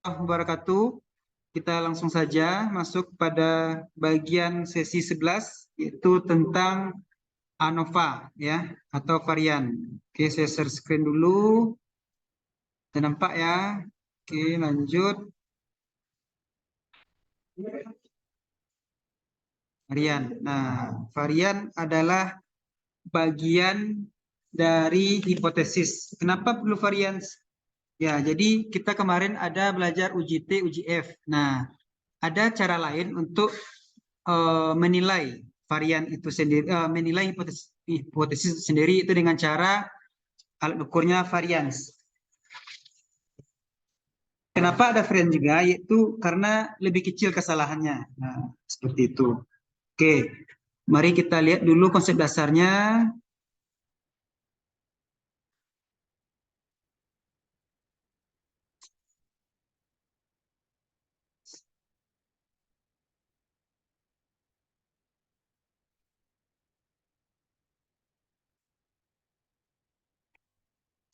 wabarakatuh. Kita langsung saja masuk pada bagian sesi 11, yaitu tentang ANOVA ya, atau varian. Oke, saya share screen dulu. Sudah nampak ya? Oke, lanjut. Varian. Nah, varian adalah bagian dari hipotesis. Kenapa perlu varian? Ya, jadi kita kemarin ada belajar uji T, uji F. Nah, ada cara lain untuk menilai varian itu sendiri, menilai hipotesis sendiri itu dengan cara alat ukurnya varians. Kenapa ada varian juga? Yaitu karena lebih kecil kesalahannya. Nah, seperti itu. Oke, mari kita lihat dulu konsep dasarnya.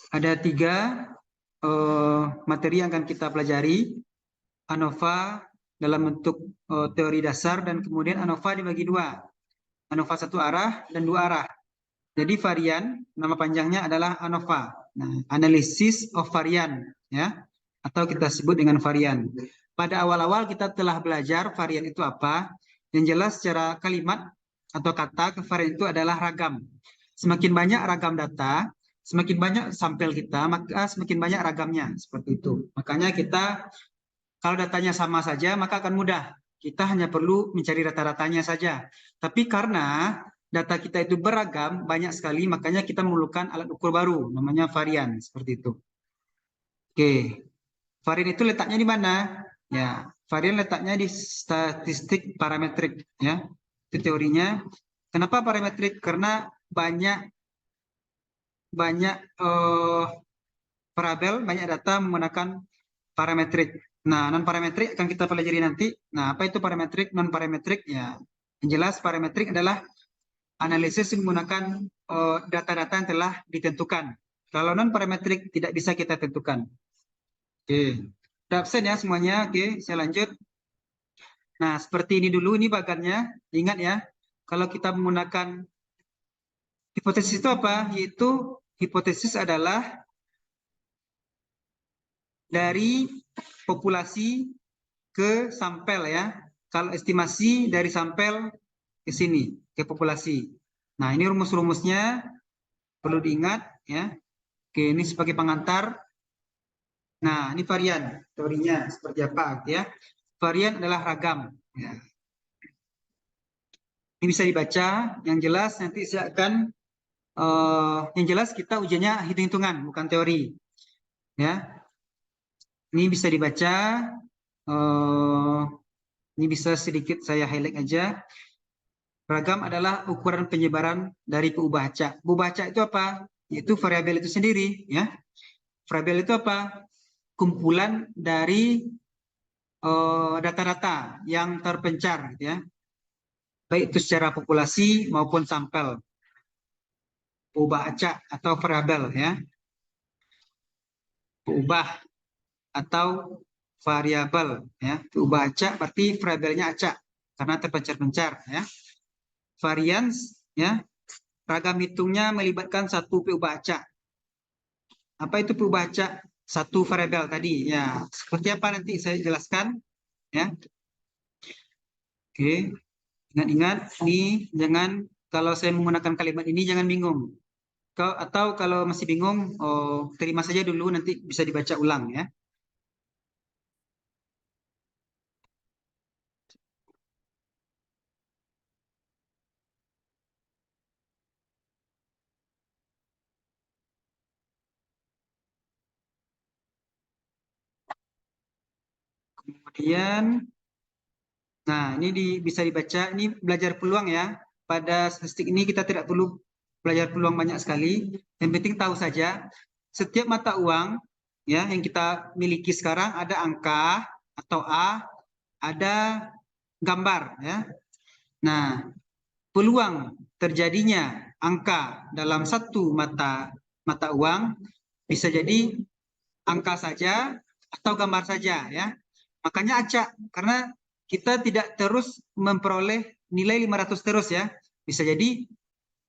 Ada tiga materi yang akan kita pelajari. ANOVA dalam bentuk teori dasar, dan kemudian ANOVA dibagi dua. ANOVA satu arah dan dua arah. Jadi varian, nama panjangnya adalah ANOVA. Nah, Analysis of Varian, ya, atau kita sebut dengan varian. Pada awal-awal kita telah belajar varian itu apa. Yang jelas secara kalimat atau kata, varian itu adalah ragam. Semakin banyak ragam data, semakin banyak sampel kita, maka semakin banyak ragamnya. Seperti itu. Makanya kita, kalau datanya sama saja, maka akan mudah. Kita hanya perlu mencari rata-ratanya saja. Tapi karena data kita itu beragam, banyak sekali, makanya kita memerlukan alat ukur baru, namanya varian, seperti itu. Oke, varian itu letaknya di mana? Ya, varian letaknya di statistik parametrik, ya. Itu teorinya. Kenapa parametrik? Karena banyak variabel, banyak data menggunakan parametrik. Nah, non parametrik akan kita pelajari nanti. Nah, apa itu parametrik, non parametrik? Ya, yang jelas parametrik adalah analisis menggunakan data-data yang telah ditentukan. Kalau non parametrik tidak bisa kita tentukan. Oke, udah absen ya semuanya. Oke, saya lanjut. Nah, seperti ini dulu, ini bagannya. Ingat ya, kalau kita menggunakan hipotesis itu apa? Yaitu hipotesis adalah dari populasi ke sampel ya. Kalau estimasi dari sampel ke sini, ke populasi. Nah, ini rumus-rumusnya perlu diingat ya. Oke, ini sebagai pengantar. Nah, ini varian. Teorinya seperti apa ya. Varian adalah ragam. Ya. Ini bisa dibaca. Yang jelas nanti saya akan, yang jelas kita ujiannya hitung-hitungan, bukan teori. Ya, ini bisa dibaca. Ini bisa sedikit saya highlight aja. Ragam adalah ukuran penyebaran dari peubah acak. Peubah acak itu apa? Yaitu variabel itu sendiri, ya. Variabel itu apa? Kumpulan dari data-data yang terpencar, gitu ya. Baik itu secara populasi maupun sampel. Peubah acak atau variabel, ya. Peubah atau variabel, ya. Peubah acak berarti variabelnya acak karena terpencar-pencar, ya. Varians, ya. Ragam hitungnya melibatkan satu peubah acak. Apa itu peubah acak? Satu variabel tadi. Ya, seperti apa nanti saya jelaskan. Ya, oke. Ingat-ingat, nih jangan, kalau saya menggunakan kalimat ini jangan bingung. Atau kalau masih bingung, terima saja dulu, nanti bisa dibaca ulang ya. Kemudian, nah ini bisa dibaca, ini belajar peluang ya. Pada statistik ini kita tidak perlu belajar peluang banyak sekali. Yang penting tahu saja, setiap mata uang ya yang kita miliki sekarang ada angka atau A, ada gambar ya. Nah, peluang terjadinya angka dalam satu mata uang bisa jadi angka saja atau gambar saja ya. Makanya acak, karena kita tidak terus memperoleh nilai 500 terus ya. Bisa jadi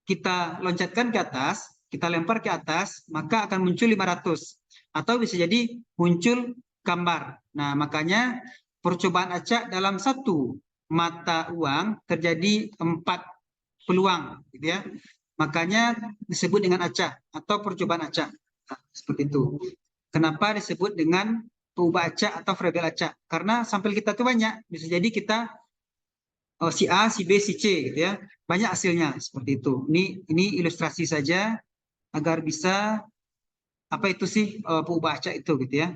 kita loncatkan ke atas, kita lempar ke atas, maka akan muncul 500. Atau bisa jadi muncul gambar. Nah, makanya percobaan acak dalam satu mata uang terjadi 4 peluang, gitu ya. Makanya disebut dengan acak atau percobaan acak. Nah, seperti itu. Kenapa disebut dengan pengubah acak atau variabel acak? Karena sampel kita itu banyak. Bisa jadi kita si A, si B, si C gitu ya. Banyak hasilnya seperti itu. Ini ilustrasi saja agar bisa apa itu sih pengubah acak itu gitu ya.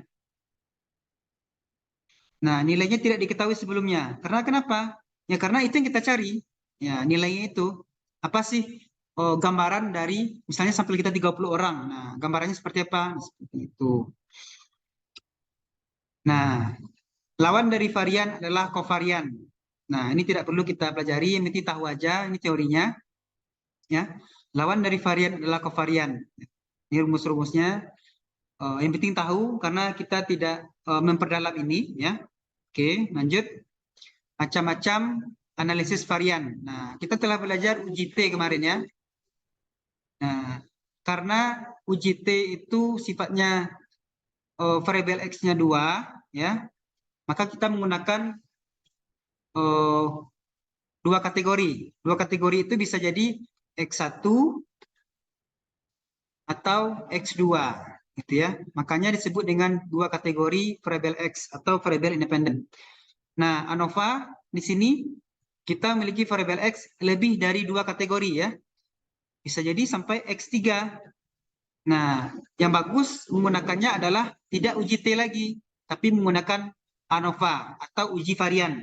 Nah, nilainya tidak diketahui sebelumnya. Karena kenapa? Ya karena itu yang kita cari. Ya, nilainya itu apa sih gambaran dari misalnya sampel kita 30 orang. Nah, gambarannya seperti apa? Seperti itu. Nah, lawan dari varian adalah kovarian. Nah, ini tidak perlu kita pelajari, yang penting tahu aja, ini teorinya. Ya, lawan dari varian adalah kovarian. Ini rumus-rumusnya. Yang penting tahu karena kita tidak memperdalam ini. Ya, oke, lanjut. Macam-macam analisis varian. Nah, kita telah belajar UJT kemarin ya. Nah, karena UJT itu sifatnya variabel X-nya 2, ya, maka kita menggunakan eh, dua kategori. Dua kategori itu bisa jadi X1 atau X2 gitu ya. Makanya disebut dengan dua kategori variabel X atau variabel independen. Nah, ANOVA di sini kita memiliki variabel X lebih dari dua kategori ya. Bisa jadi sampai X3. Nah, yang bagus menggunakannya adalah tidak uji T lagi, tapi menggunakan ANOVA atau uji varian.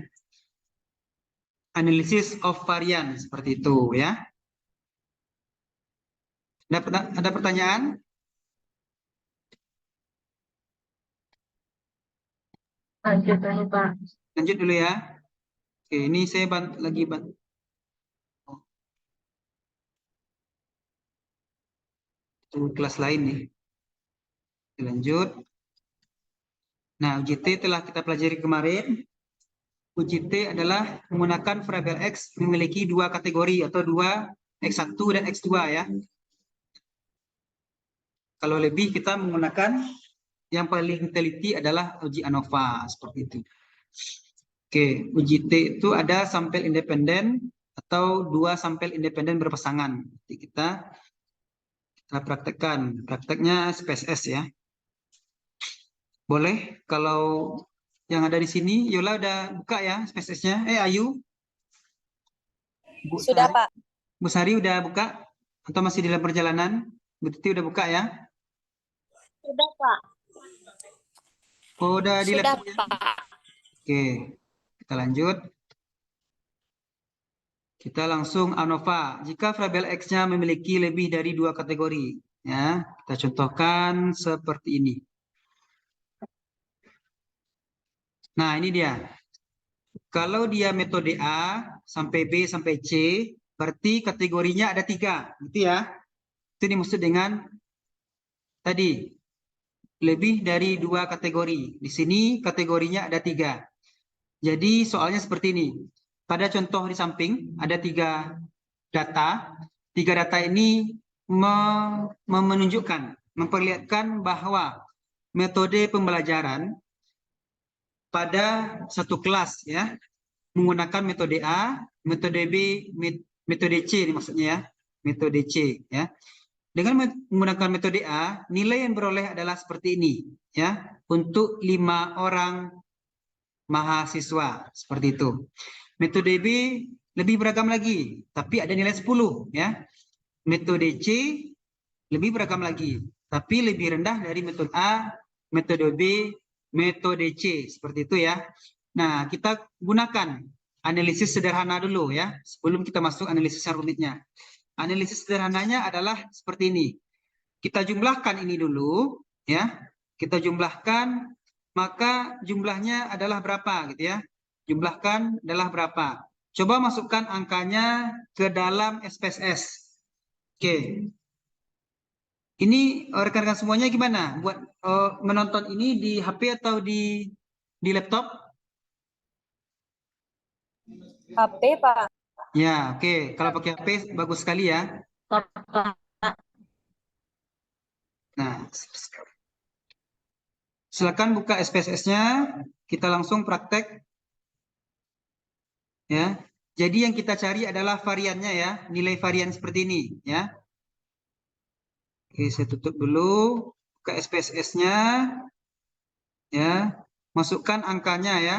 Analysis of varian seperti itu ya. Ada pertanyaan? Lanjut dulu, Pak. Lanjut dulu ya. Oke, ini saya lagi kelas lain nih. Lanjut. Nah, UJT telah kita pelajari kemarin. UJT adalah menggunakan variabel X memiliki dua kategori atau dua X1 dan X2 ya. Kalau lebih kita menggunakan yang paling teliti adalah uji ANOVA seperti itu. Oke, uji T itu ada sampel independen atau dua sampel independen berpasangan. Jadi kita praktekkan. Prakteknya SPSS ya. Boleh kalau yang ada di sini, Yola udah buka ya SPSS-nya. Ayu, Sudah, Pak. Bu Sari udah buka atau masih dalam perjalanan? Bu Titi udah buka ya? Sudah, Pak. Oh, udah di Sudah, laptop ya? Pak. Oke, kita lanjut. Kita langsung ANOVA. Jika variabel X-nya memiliki lebih dari dua kategori, ya, kita contohkan seperti ini. Nah, ini dia. Kalau dia metode A sampai B sampai C, berarti kategorinya ada 3, gitu ya. Itu dimaksud dengan tadi lebih dari dua kategori. Di sini kategorinya ada 3. Jadi soalnya seperti ini. Pada contoh di samping ada 3 data. 3 data ini menunjukkan, memperlihatkan bahwa metode pembelajaran pada satu kelas ya menggunakan metode A, metode B, metode C ini maksudnya ya, metode C ya. Dengan menggunakan metode A, nilai yang beroleh adalah seperti ini ya untuk 5 orang mahasiswa seperti itu. Metode B lebih beragam lagi, tapi ada nilai 10 ya. Metode C lebih beragam lagi, tapi lebih rendah dari metode A, metode B, metode C seperti itu ya. Nah, kita gunakan analisis sederhana dulu ya, sebelum kita masuk analisis yang rumitnya. Analisis sederhananya adalah seperti ini. Kita jumlahkan ini dulu ya. Kita jumlahkan, maka jumlahnya adalah berapa gitu ya. Jumlahkan adalah berapa. Coba masukkan angkanya ke dalam SPSS. Oke. Ini rekan-rekan semuanya gimana? Buat menonton ini di HP atau di laptop? HP, Pak. Ya, oke. Kalau pakai HP bagus sekali ya. Pak. Nah, silakan buka SPSS-nya. Kita langsung praktek ya. Jadi yang kita cari adalah variannya ya, nilai varian seperti ini ya. Oke, saya tutup dulu. Buka SPSS-nya ya. Masukkan angkanya ya.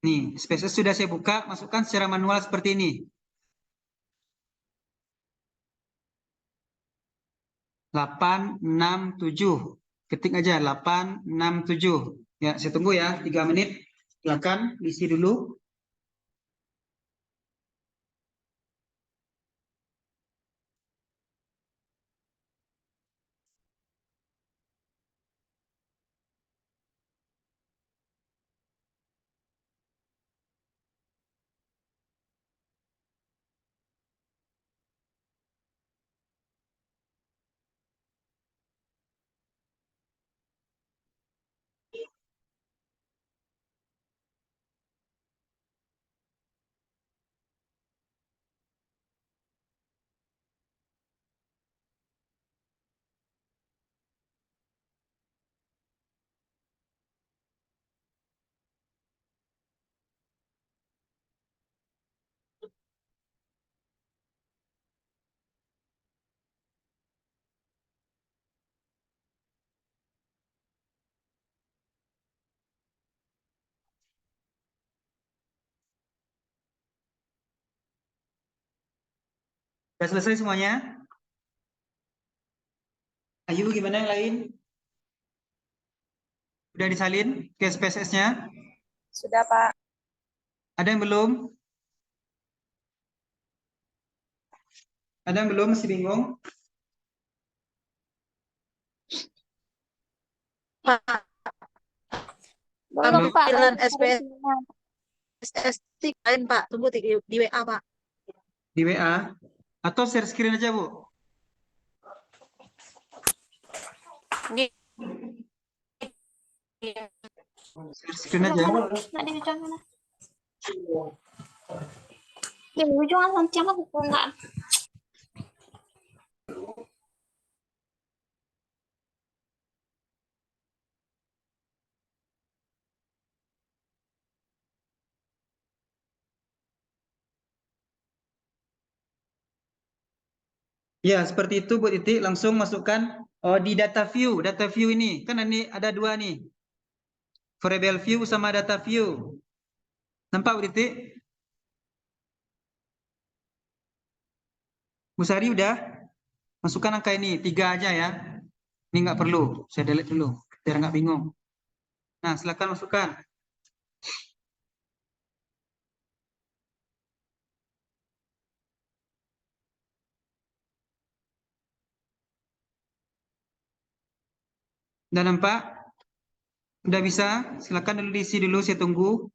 Nih, SPSS sudah saya buka, masukkan secara manual seperti ini. 867. Ketik aja 867. Ya, saya tunggu ya 3 menit. Silakan diisi dulu. Sudah selesai semuanya? Ayo gimana yang lain? Sudah disalin ke SPSS-nya? Sudah, Pak. Ada yang belum? Ada yang belum? Masih bingung? Pak, Belum, Pak. tampilan Lagi cari SPS sinyal. lain, Pak. Tunggu di WA, Pak. Di WA? Atau share screen aja, Bu? Share screen aja. Nggak di ujung mana? Di ujung nanti aku nggak. Ya, seperti itu Bu Titi. Langsung masukkan di data view. Data view ini. Kan ini ada dua nih. Variable view sama data view. Nampak Bu Titi? Bu Sari udah? Masukkan angka ini. 3 aja ya. Ini nggak perlu. Saya delete dulu. Biar nggak bingung. Nah, silakan masukkan. Udah nampak? Udah bisa? Silakan dulu diisi dulu. Saya tunggu.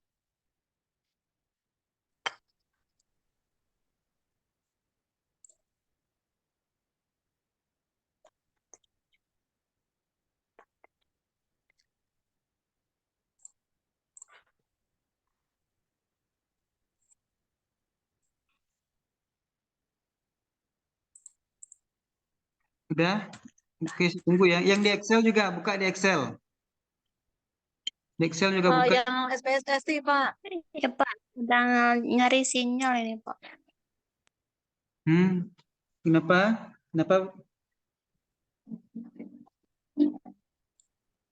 Udah? Oke, saya tunggu ya. Yang di Excel juga. Buka di Excel. Di Excel juga buka. Yang SPSS, Pak. Ya, Pak. Udah nyari sinyal ini, Pak. Kenapa? Kenapa?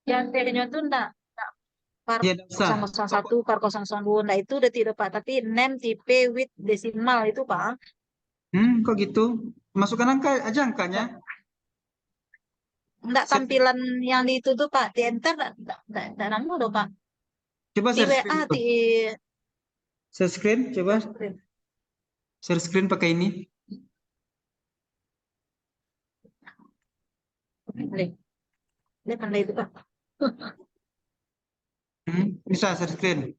Yang tadinya tuh par Ya, tidak usah. 001, par 002. Nah, itu udah tidak, Pak. Tapi name, type, with, desimal itu, Pak. Kok gitu? Masukkan angka aja angkanya. Enggak, Share- tampilan yang di itu tuh, Pak. Di enter, enggak nemu loh, Pak. Coba Di share screen WA, dulu. di Share screen, coba screen. share screen pakai ini. Ini pandai itu, Pak. Bisa share screen.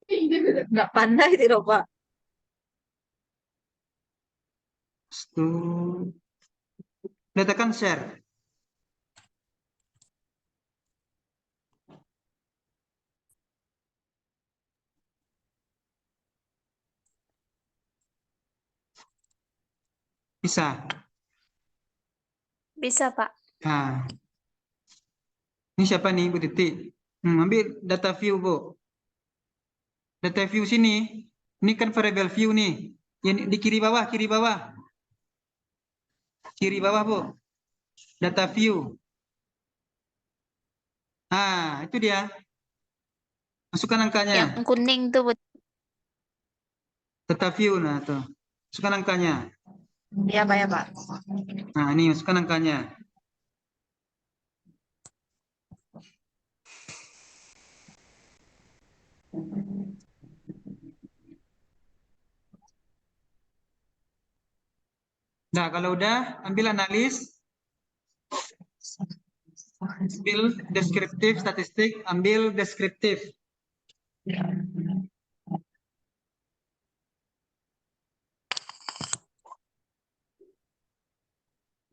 Nggak pandai tidak, Pak. Udah tekan share. Bisa. Bisa, Pak. Nah, ini siapa nih, Bu Titi? Ambil data view, Bu. Data view sini. Ini kan variable view nih. Ini di kiri bawah, kiri bawah. Kiri bawah, Bu. Data view. Nah, itu dia. Masukkan angkanya. Yang kuning tuh, Bu. Data view, nah tuh. Masukkan angkanya. Iya, Pak, ya, Pak. Nah, ini masukkan angkanya. Nah, kalau udah, ambil analis. Ambil deskriptif, statistik, ambil deskriptif.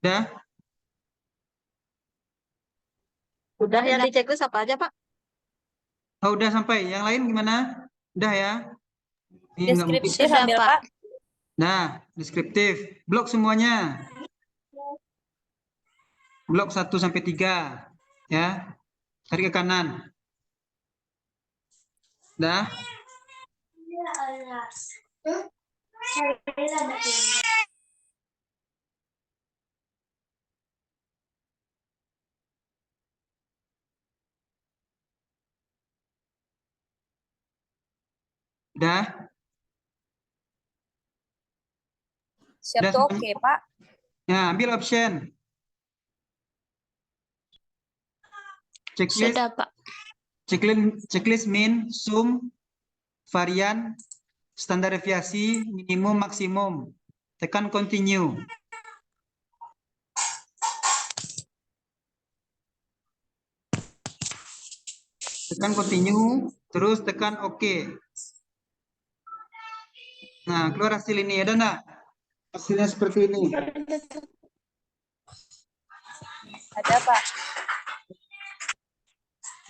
Udah? Udah yang di checklist apa aja, Pak? Oh, udah sampai. Yang lain gimana? Udah ya? Ini nggak mungkin. Deskripsi sudah, Pak. Nah, deskriptif. Blok semuanya. Blok 1 sampai 3. Ya. Tarik ke kanan. Dah? Udah? Siap Udah tuh, semuanya? oke, Pak. Ya, ambil option. Checklist. Sudah, Pak. Checklist min, sum, varian, standar deviasi, minimum, maksimum. Tekan continue. Tekan continue, terus tekan OK. Nah, keluar hasil ini. Ada enggak? Hasilnya seperti ini. Ada, Pak.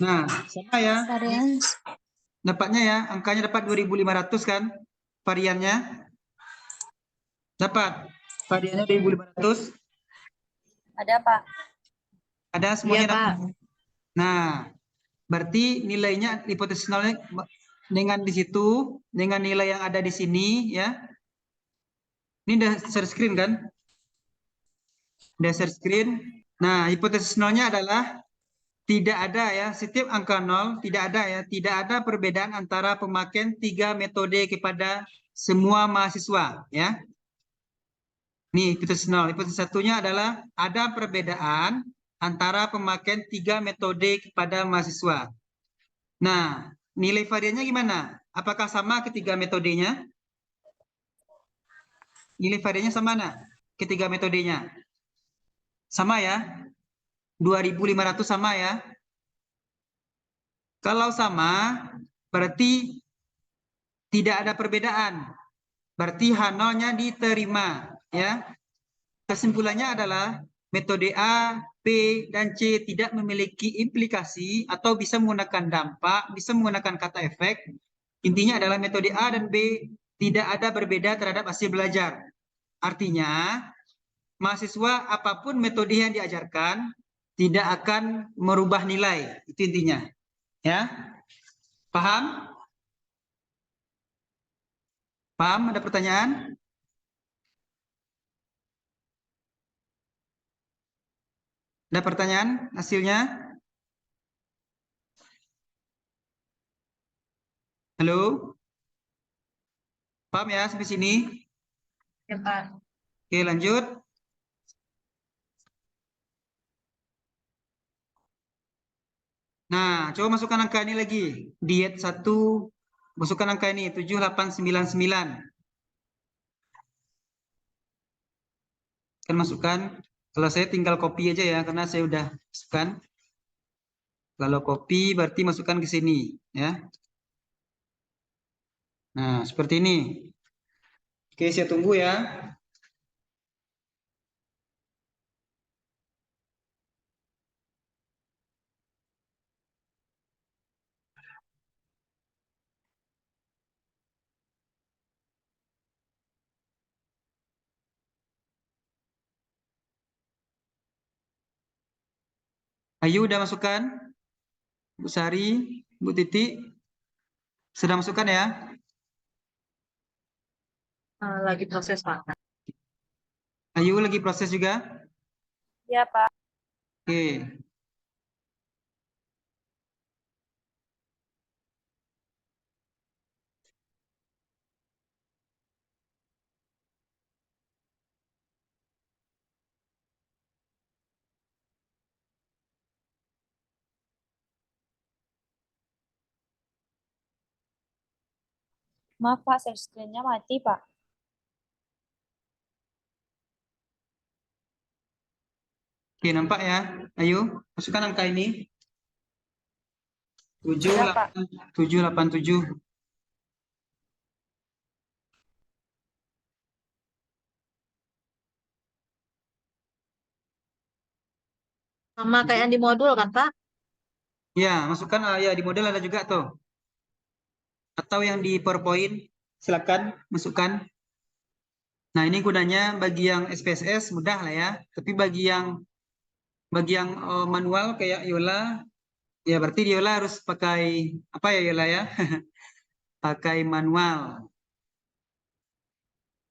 Nah, sama ya. Varian. Dapatnya ya, angkanya dapat 2.500 kan? Variannya. Dapat. Variannya 2.500. Ada, Pak. Ada semuanya Iya, Pak. dapat. Nah, berarti nilainya hipotesis nolnya dengan di situ, dengan nilai yang ada di sini ya. Ini udah share screen kan? Udah share screen. Nah, hipotesis nolnya adalah tidak ada ya, setiap angka nol tidak ada ya, tidak ada perbedaan antara pemakaian 3 metode kepada semua mahasiswa ya. Nih, hipotesis nol. Hipotesis satunya adalah ada perbedaan antara pemakaian 3 metode kepada mahasiswa. Nah, nilai variannya gimana? Apakah sama ketiga metodenya? Nilai variannya sama enggak? Ketiga metodenya. Sama ya? 2.500 sama ya? Kalau sama, berarti tidak ada perbedaan. Berarti H0-nya diterima. Ya. Kesimpulannya adalah metode A, B, dan C tidak memiliki implikasi atau bisa menggunakan dampak, bisa menggunakan kata efek. Intinya adalah metode A dan B tidak ada berbeda terhadap hasil belajar. Artinya, mahasiswa apapun metode yang diajarkan tidak akan merubah nilai. Itu intinya. Ya. Paham? Paham? Ada pertanyaan? Ada pertanyaan hasilnya? Halo? Paham ya sampai sini? Ya, Pak. Oke, lanjut. Nah, coba masukkan angka ini lagi. Diet 1, masukkan angka ini, 7899. Kan masukkan. Kalau saya tinggal copy aja ya, karena saya udah masukkan. Kalau copy berarti masukkan ke sini. Ya. Nah, seperti ini. Oke, saya tunggu ya. Ayu udah masukkan? Bu Sari, Bu Titi, sudah masukkan ya? Lagi proses, Pak. Ayu lagi proses juga? Iya, Pak. Oke. Maaf, Pak, share screen-nya mati, Pak. Oke, nampak ya? Ayo, masukkan angka ini. 7, Sudah, Pak. 8, 7, 8, 7. Sama kayak yang di modul kan, Pak? Ya, masukkan ya di model ada juga tuh. Atau yang di PowerPoint, silakan masukkan. Nah, ini gunanya bagi yang SPSS mudah lah ya. Tapi bagi yang manual kayak Yola, ya berarti Yola harus pakai apa ya Yola ya? Pakai manual.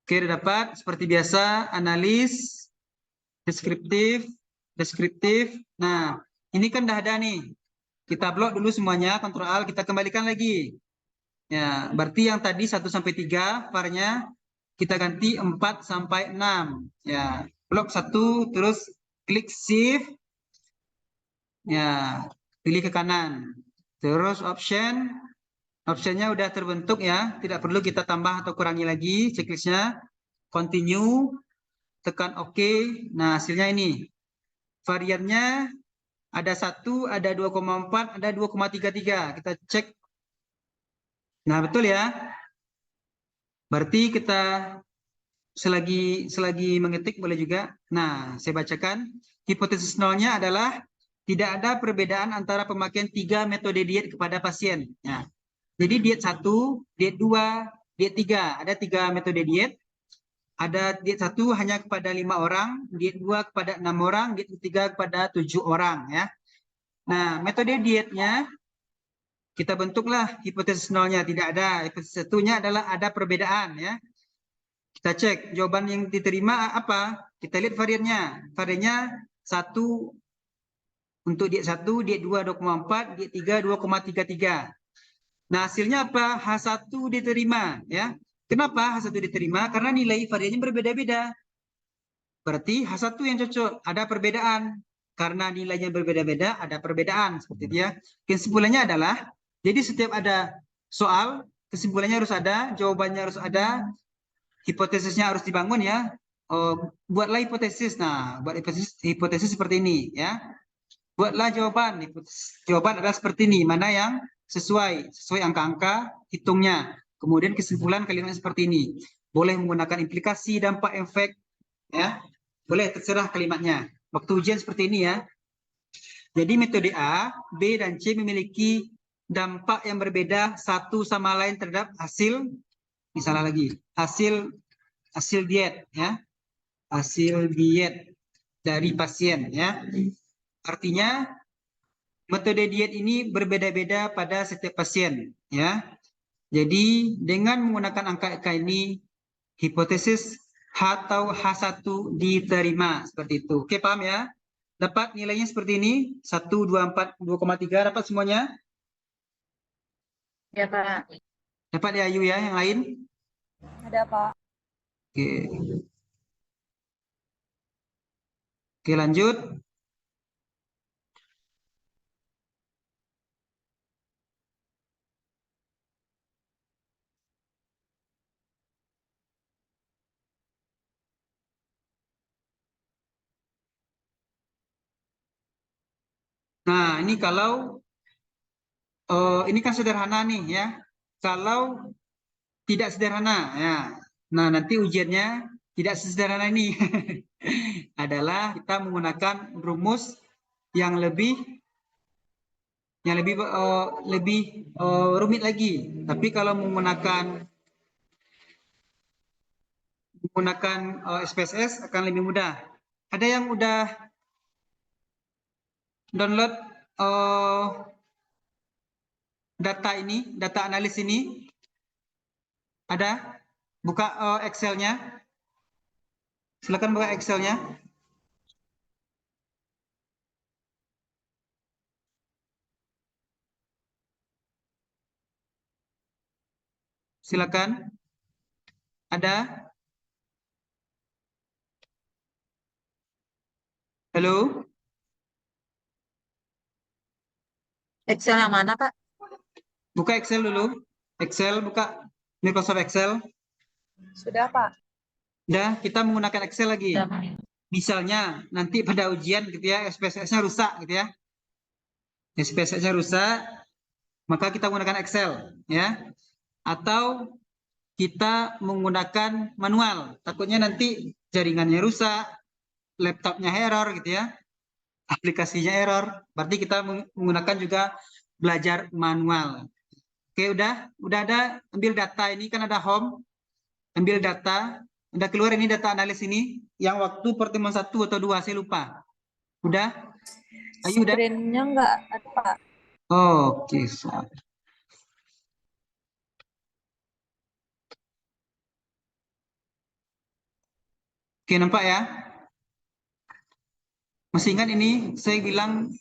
Oke, udah dapat. Seperti biasa, analis, deskriptif, deskriptif. Nah, ini kan udah ada nih. Kita blok dulu semuanya, Ctrl Alt, kita kembalikan lagi. Ya, berarti yang tadi 1 sampai 3 varnya kita ganti 4 sampai 6. Ya, blok 1 terus klik shift. Ya, pilih ke kanan. Terus optionnya udah terbentuk ya, tidak perlu kita tambah atau kurangi lagi checklistnya. Continue, tekan OK. Nah, hasilnya ini. Variannya ada 1, ada 2,4, ada 2,33. Kita cek. Nah, betul ya. Berarti kita selagi mengetik boleh juga. Nah, saya bacakan. Hipotesis nolnya adalah tidak ada perbedaan antara pemakaian 3 metode diet kepada pasien. Nah, jadi diet 1, diet 2, diet 3. Ada 3 metode diet. Ada diet 1 hanya kepada 5 orang, diet 2 kepada 6 orang, diet 3 kepada 7 orang ya. Nah, metode dietnya kita bentuklah hipotesis nolnya tidak ada. Hipotesis satunya adalah ada perbedaan ya. Kita cek jawaban yang diterima apa? Kita lihat variannya. Variannya 1 untuk diet 1, diet 2 2,4, diet 3 2,33. Nah, hasilnya apa? H1 diterima ya. Kenapa H1 diterima? Karena nilai variannya berbeda-beda. Berarti H1 yang cocok, ada perbedaan. Karena nilainya berbeda-beda, ada perbedaan seperti itu ya. Kesimpulannya adalah jadi setiap ada soal, kesimpulannya harus ada, jawabannya harus ada, hipotesisnya harus dibangun ya. Buatlah hipotesis. Nah, buat hipotesis seperti ini ya. Buatlah jawaban. Jawaban adalah seperti ini. Mana yang sesuai angka-angka, hitungnya. Kemudian kesimpulan kalimat seperti ini. Boleh menggunakan implikasi, dampak, efek, ya. Boleh terserah kalimatnya. Waktu ujian seperti ini ya. Jadi metode A, B, dan C memiliki dampak yang berbeda satu sama lain terhadap hasil, misalnya lagi, hasil diet ya. Hasil diet dari pasien ya. Artinya metode diet ini berbeda-beda pada setiap pasien ya. Jadi dengan menggunakan angka ini hipotesis H atau H1 diterima seperti itu. Oke, paham ya? Dapat nilainya seperti ini 1, 2, 4, 2,3 dapat semuanya? Ya, Pak. Dapat ya Ayu ya yang lain? Ada, Pak. Oke. Oke, lanjut. Nah, ini kalau ini kan sederhana nih ya. Kalau tidak sederhana ya. Nah, nanti ujiannya tidak sesederhana ini. Adalah kita menggunakan rumus yang lebih rumit lagi. Tapi kalau menggunakan SPSS akan lebih mudah. Ada yang udah download data analis ini? Ada? Buka Excel-nya. Silakan buka Excel-nya. Silakan. Ada? Halo? Excel yang mana, Pak? Buka Excel dulu. Excel, buka Microsoft Excel. Sudah, Pak. Udah, kita menggunakan Excel lagi. Misalnya nanti pada ujian gitu ya, SPSS-nya rusak gitu ya. SPSS-nya rusak, maka kita menggunakan Excel ya. Atau kita menggunakan manual. Takutnya nanti jaringannya rusak, laptopnya error gitu ya. Aplikasinya error. Berarti kita menggunakan juga belajar manual. Oke, udah ada, ambil data ini kan ada home. Ambil data, udah keluar ini data analis ini yang waktu pertemuan 1 atau 2 saya lupa. Udah? Ayo udah. Screen-nya nggak ada, Pak. Oke, Oke, nampak ya? Masih ingat ini saya bilang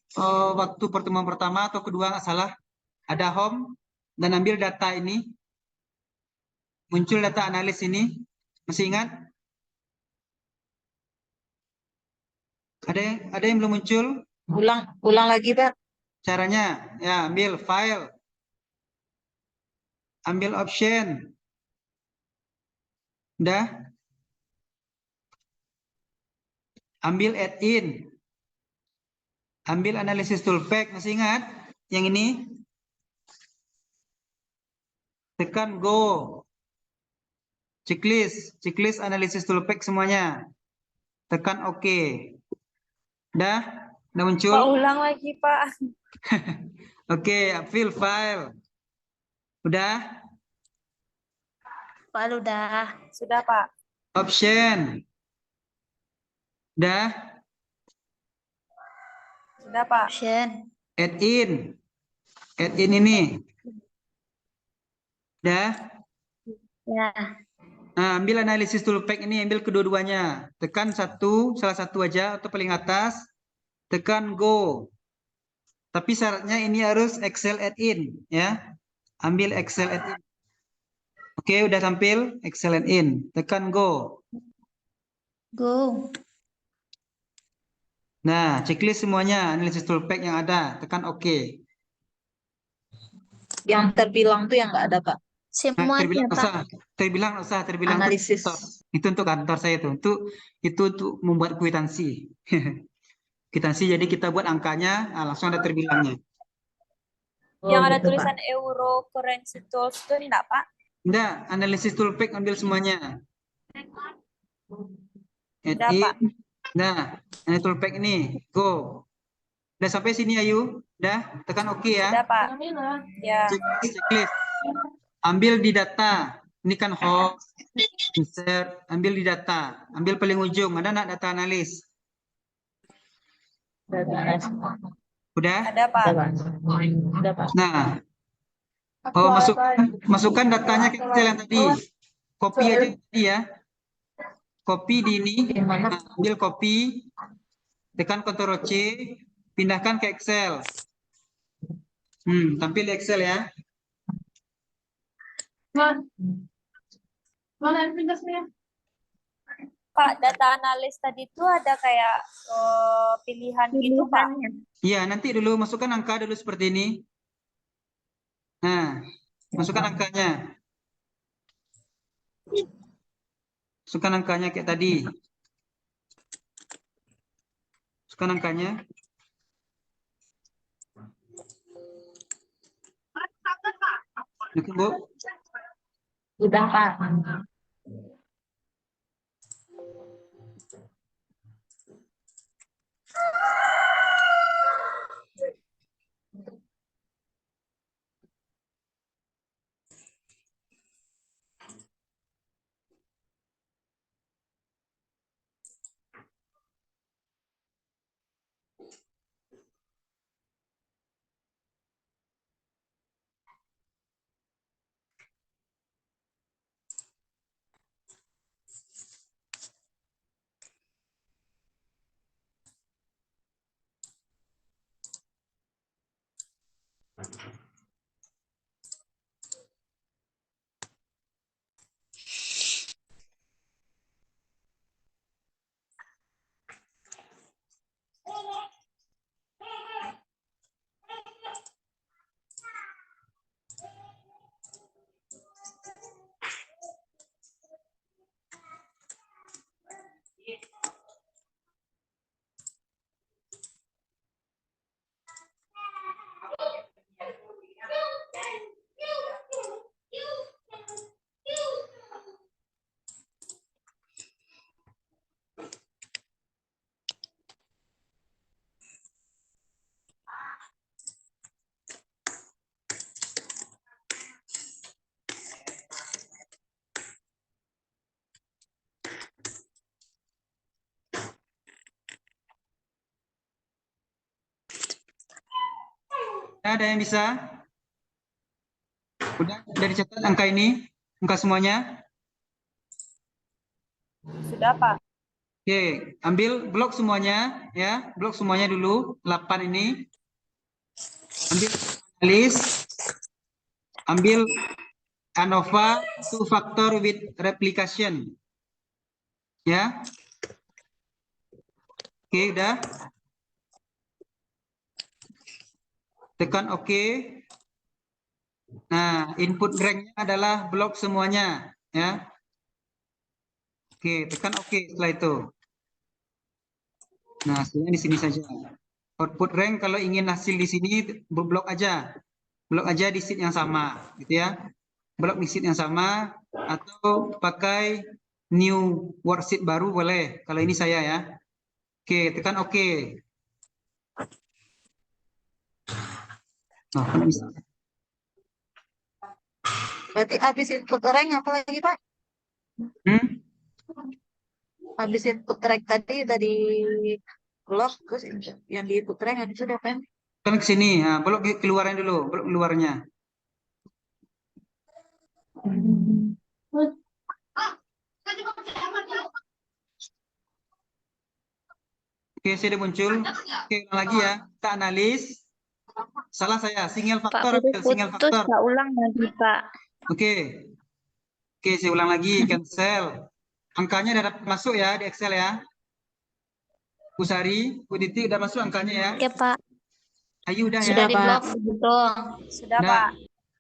waktu pertemuan pertama atau kedua nggak salah, ada home dan ambil data ini, muncul data analis ini. Masih ingat? Ada yang belum muncul? Ulang lagi, Pak. Caranya, ya ambil file, ambil option, udah, ambil add-in, ambil analisis toolpack. Masih ingat yang ini? Tekan go, checklist analisis toolpack semuanya. Tekan OK. Udah muncul? Pak, ulang lagi, Pak. Oke, fill file. Udah? Pak, udah. Sudah, Pak. Option. Udah? Sudah, Pak. Option. Add-in. Add-in ini. Udah? Ya. Nah, ambil analisis toolpack ini, ambil kedua-duanya. Tekan salah satu aja atau paling atas. Tekan go. Tapi syaratnya ini harus Excel add-in ya. Ambil Excel add-in. Oke, udah tampil Excel add-in. Tekan go. Go. Nah, checklist semuanya, analisis toolpack yang ada. Tekan OK. Yang terbilang tuh yang nggak ada, Pak. Semuanya, Pak. Terbilang Analisis. itu untuk kantor saya tuh. Itu untuk membuat kwitansi. Kwitansi jadi kita buat angkanya, langsung ada terbilangnya. Yang ada gitu, Pak. tulisan Euro Currency Tools itu enggak, Pak? Enggak, analisis toolpack ambil semuanya. Udah, Pak. Nah, analisis toolpack ini, go. Udah sampai sini Ayu? Udah, tekan OK ya. Sudah, Pak. Ya. Checklist. Ambil di data. Ini kan host, insert, ambil di data. Ambil paling ujung, ada nggak data analis? Udah? Ada, Pak. Udah, Pak. Nah, masukkan datanya ke Excel yang tadi. Copy aja tadi ya. Copy di ini. Nah, ambil copy. Tekan Ctrl C. Pindahkan ke Excel. Tampil di Excel ya. Pak, data analis tadi itu ada kayak pilihan gitu, Pak. Iya, nanti dulu masukkan angka dulu seperti ini. Nah, masukkan angkanya. Masukkan angkanya kayak tadi. Masukkan angkanya. Oke, Bu. Sudah, Pak. Ada yang bisa? Udah dicatat angka ini? Angka semuanya? Sudah, Pak. Oke, ambil blok semuanya ya, blok semuanya dulu 8 ini. Ambil analis, ambil ANOVA two factor with replication. Ya. Oke, udah. Tekan OK. Nah, input ranknya adalah blok semuanya ya. Oke, tekan OK setelah itu. Nah, hasilnya di sini saja. Output rank kalau ingin hasil di sini blok aja. Blok aja di sheet yang sama, gitu ya. Blok di sheet yang sama atau pakai new worksheet baru boleh. Kalau ini saya ya. Oke, tekan OK. Nah, kan bisa. Berarti habis input rank apa lagi, Pak? Habis input rank tadi blok, terus yang di input rank habis itu apa? Kan ke sini, nah, blok keluaran dulu, blok keluarnya. Oke, sudah muncul. Oke, ulang lagi ya. Kita analis. Salah saya, single Pak faktor, Guru single putus, faktor. Pak ulang lagi, Pak. Oke. Oke, saya ulang lagi, cancel. Angkanya udah masuk ya di Excel ya. Bu Sari, Bu Diti udah masuk angkanya ya. Oke, Pak. Ayu udah Sudah, ya. Di blok begitu. Sudah, Nah, Pak.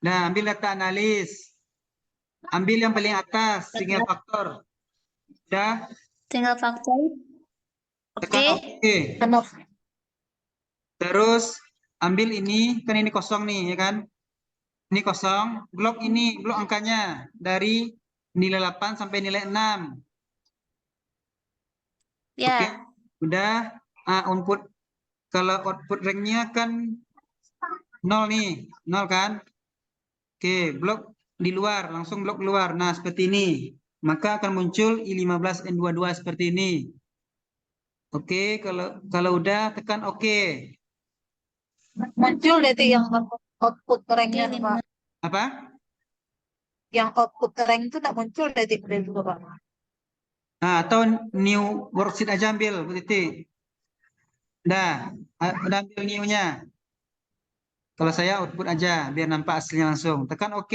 nah, ambil data analis. Ambil yang paling atas, single faktor. Udah, Tinggal faktor. tekan Oke. OK. Kenop. Terus ambil ini, kan ini kosong nih, ya kan? Ini kosong. Blok ini, blok angkanya dari nilai 8 sampai nilai 6. Ya. Oke, udah. Output, kalau output ranknya kan 0 nih, 0 kan? Oke, blok di luar, langsung blok luar. Nah, seperti ini. Maka akan muncul I15 N22 seperti ini. Oke, kalau udah tekan OK. Muncul nanti yang output ranknya, Oke, Pak. Apa? Yang output rank itu tak muncul dari itu, Pak. Nah, atau new worksheet aja ambil, Bu Titi. Udah ambil new-nya. Kalau saya output aja, biar nampak hasilnya langsung. Tekan OK.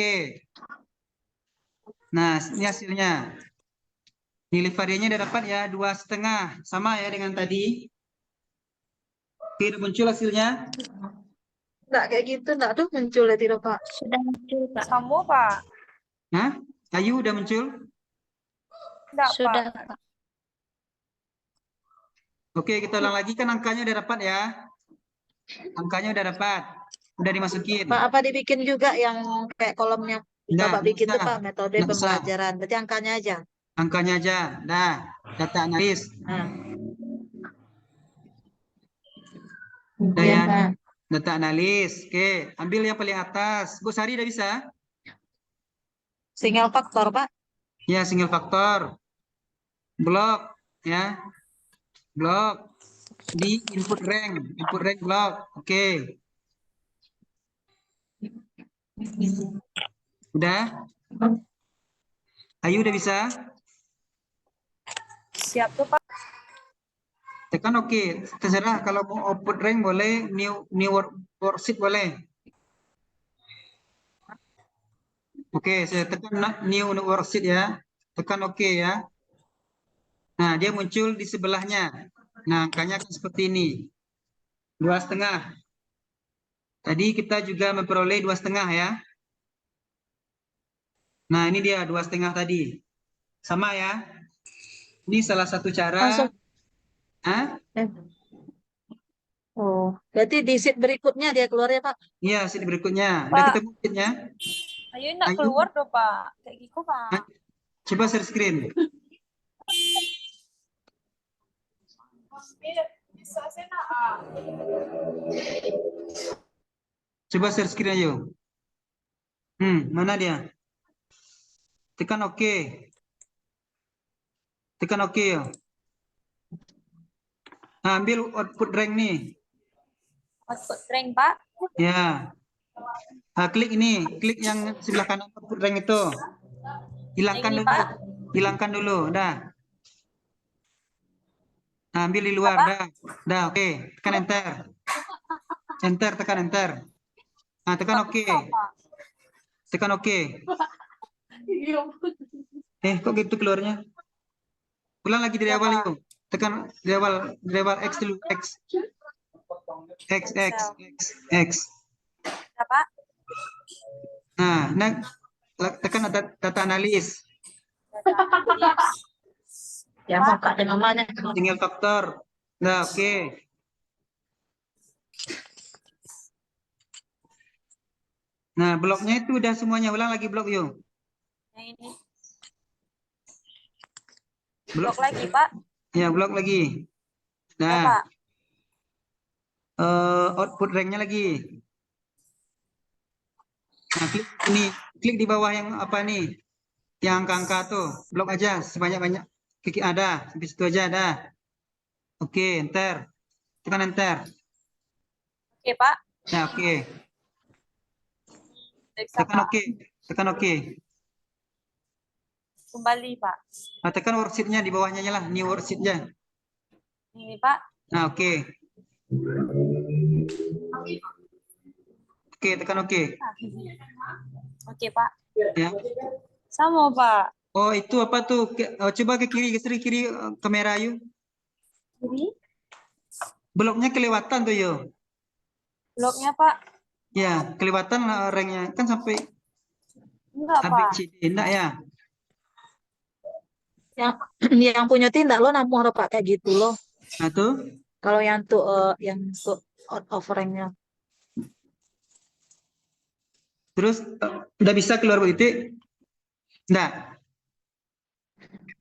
Nah, ini hasilnya. Nilai variannya udah dapat ya, 2,5. Sama ya dengan tadi. Oke, udah muncul hasilnya. Enggak kayak gitu, enggak tuh muncul ya tidak, Pak. Sudah muncul, Pak. Sama, Pak. Nah, Ayu udah muncul. Enggak, Sudah, Pak. Pak. Oke, kita ulang lagi kan angkanya udah dapat ya. Angkanya udah dapat. Udah dimasukin. Pak, apa dibikin juga yang kayak kolomnya Enggak, Bapak bikin tuh bisa. Pak metode Nggak bisa. pembelajaran. Berarti angkanya aja. Angkanya aja. Dah, data analis. Nah, Dah iya ya. Pak. Data analis. Oke, ambil yang paling atas. Bu Sari udah bisa? Single faktor Pak. Ya, single faktor. Blok, ya. Blok di input rank blok. Oke, udah. Ayu udah bisa? Siap tuh, Pak. Tekan oke. Terserah kalau mau output rank boleh, new worksheet boleh. Oke, saya tekan new worksheet ya. Tekan oke ya. Nah, dia muncul di sebelahnya. Nah, angkanya akan seperti ini. 2,5. Tadi kita juga memperoleh 2,5 ya. Nah, ini dia 2,5 tadi. Sama ya. Ini salah satu cara. Langsung. Hah? Oh, berarti di sheet berikutnya dia keluar ya Pak. Iya, sheet berikutnya. Udah Pak, ketemu sheetnya? ayo nak Ayu, keluar dong, Pak. Kayak gitu, ah, Pak. coba share screen. Coba share screen ayo. Mana dia? Tekan oke. Tekan oke ya. Nah, ambil output rank nih. Output rank, Pak. Ya. Nah, klik ini, klik yang sebelah kanan output rank itu. Hilangkan Ini, dulu. Pak. Hilangkan dulu, dah. Nah, ambil di luar, Apa? dah. Dah, oke. Tekan enter. Enter, tekan enter. Nah, tekan oke. Pak. Tekan oke. Kok gitu keluarnya? Ulang lagi dari Ya, awal Pak. yuk. Tekan dari awal X dulu, X. X, X, X, X. Ya, Pak. Nah, tekan data analis. Data analis. Ya Pak, ada namanya. Single faktor. Nah, oke. Nah, bloknya itu udah semuanya. Ulang lagi blok yuk. Nah, ini. Blok Blok lagi, Pak. Ya, blok lagi. Ya, Nah, Pak. output ranknya lagi. Nah, klik di bawah yang apa nih? Yang angka-angka tuh. Blok aja sebanyak-banyak. Klik ada. Sampai situ aja ada. Oke, enter. Tekan enter. Oke, Pak. Ya, oke. Udah bisa, Tekan Pak. oke. Tekan oke. Kembali, Pak. Nah, tekan worksheet-nya di bawahnya lah. New worksheet-nya. Ini, Pak. Nah, oke. Oke, tekan oke. Oke, Pak. Ya. Sama, Pak. Oh, itu apa tuh? Coba ke kiri, geser kiri kamera yuk. Jadi, Bloknya kelewatan tuh yuk. bloknya, Pak. Ya, kelewatan ranknya. Kan sampai Enggak, A, B, Pak. C, D. Enggak ya? Yang punya tindak lo namun Pak kayak gitu loh. Nah, tuh. Kalau yang tuh out of rank-nya. Terus, udah bisa keluar titik? Enggak.